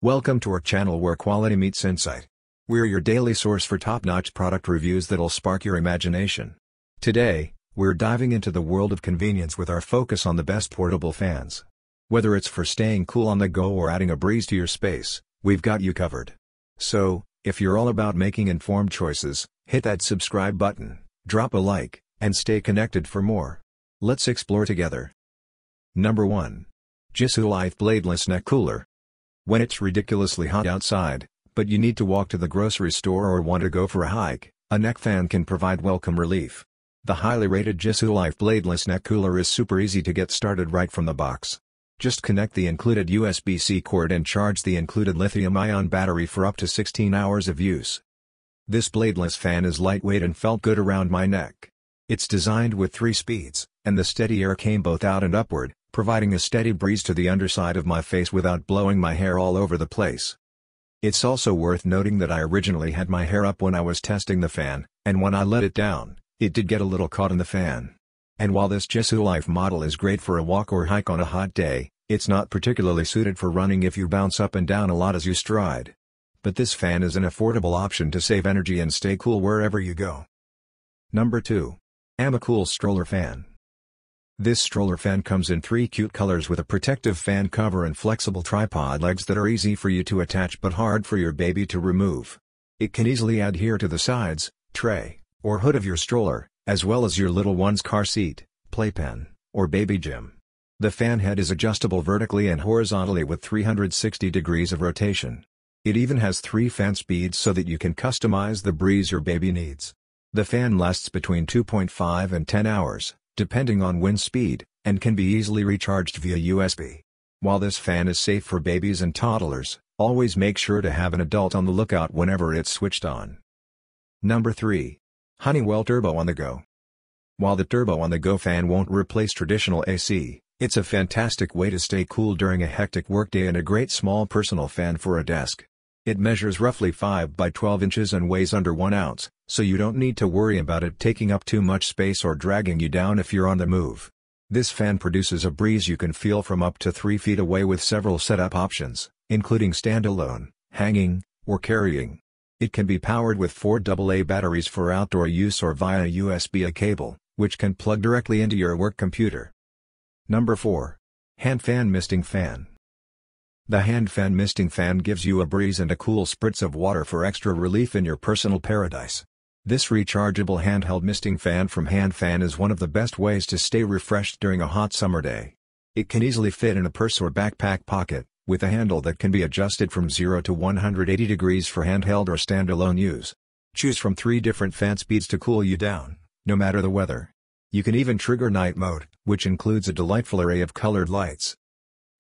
Welcome to our channel where quality meets insight. We're your daily source for top-notch product reviews that'll spark your imagination. Today, we're diving into the world of convenience with our focus on the best portable fans. Whether it's for staying cool on the go or adding a breeze to your space, we've got you covered. So, if you're all about making informed choices, hit that subscribe button, drop a like, and stay connected for more. Let's explore together. Number 1. Jisu Life Bladeless Neck Cooler. When it's ridiculously hot outside, but you need to walk to the grocery store or want to go for a hike, a neck fan can provide welcome relief. The highly rated Jisu Life Bladeless Neck Cooler is super easy to get started right from the box. Just connect the included USB-C cord and charge the included lithium-ion battery for up to 16 hours of use. This bladeless fan is lightweight and felt good around my neck. It's designed with 3 speeds, and the steady air came both out and upward, providing a steady breeze to the underside of my face without blowing my hair all over the place. It's also worth noting that I originally had my hair up when I was testing the fan, and when I let it down, it did get a little caught in the fan. And while this Jisu Life model is great for a walk or hike on a hot day, it's not particularly suited for running if you bounce up and down a lot as you stride. But this fan is an affordable option to save energy and stay cool wherever you go. Number 2. AmaCool Stroller Fan. This stroller fan comes in 3 cute colors with a protective fan cover and flexible tripod legs that are easy for you to attach but hard for your baby to remove. It can easily adhere to the sides, tray, or hood of your stroller, as well as your little one's car seat, playpen, or baby gym. The fan head is adjustable vertically and horizontally with 360 degrees of rotation. It even has 3 fan speeds so that you can customize the breeze your baby needs. The fan lasts between 2.5 and 10 hours. Depending on wind speed, and can be easily recharged via USB. While this fan is safe for babies and toddlers, always make sure to have an adult on the lookout whenever it's switched on. Number 3. Honeywell Turbo On The Go. While the Turbo On The Go fan won't replace traditional AC, it's a fantastic way to stay cool during a hectic workday and a great small personal fan for a desk. It measures roughly 5 by 12 inches and weighs under 1 ounce, so you don't need to worry about it taking up too much space or dragging you down if you're on the move. This fan produces a breeze you can feel from up to 3 feet away with several setup options, including standalone, hanging, or carrying. It can be powered with 4 AA batteries for outdoor use or via USB-A cable, which can plug directly into your work computer. Number 4. Hand Fan Misting Fan. The Hand Fan Misting Fan gives you a breeze and a cool spritz of water for extra relief in your personal paradise. This rechargeable handheld misting fan from Hand Fan is one of the best ways to stay refreshed during a hot summer day. It can easily fit in a purse or backpack pocket, with a handle that can be adjusted from 0 to 180 degrees for handheld or standalone use. Choose from 3 different fan speeds to cool you down, no matter the weather. You can even trigger night mode, which includes a delightful array of colored lights.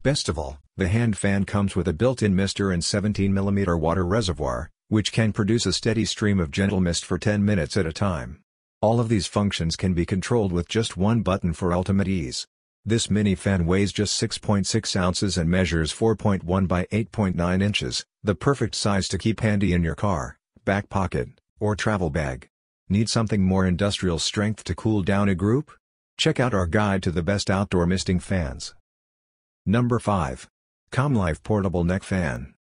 Best of all, the Hand Fan comes with a built-in mister and 17mm water reservoir, which can produce a steady stream of gentle mist for 10 minutes at a time. All of these functions can be controlled with just one button for ultimate ease. This mini fan weighs just 6.6 ounces and measures 4.1 by 8.9 inches, the perfect size to keep handy in your car, back pocket, or travel bag. Need something more industrial strength to cool down a group? Check out our guide to the best outdoor misting fans. Number 5. ComLife Portable Neck Fan.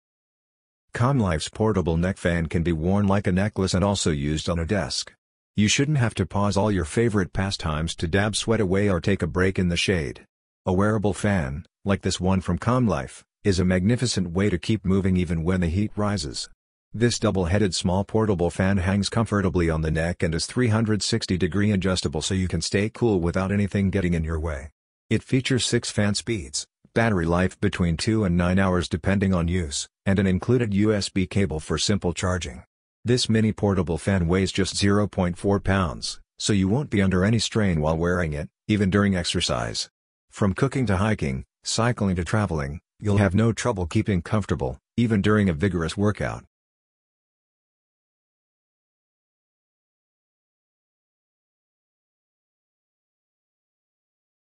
ComLife's portable neck fan can be worn like a necklace and also used on a desk. You shouldn't have to pause all your favorite pastimes to dab sweat away or take a break in the shade. A wearable fan, like this one from ComLife, is a magnificent way to keep moving even when the heat rises. This double-headed small portable fan hangs comfortably on the neck and is 360-degree adjustable so you can stay cool without anything getting in your way. It features 6 fan speeds, battery life between 2 and 9 hours depending on use, and an included USB cable for simple charging. This mini portable fan weighs just 0.4 pounds, so you won't be under any strain while wearing it, even during exercise. From cooking to hiking, cycling to traveling, you'll have no trouble keeping comfortable, even during a vigorous workout.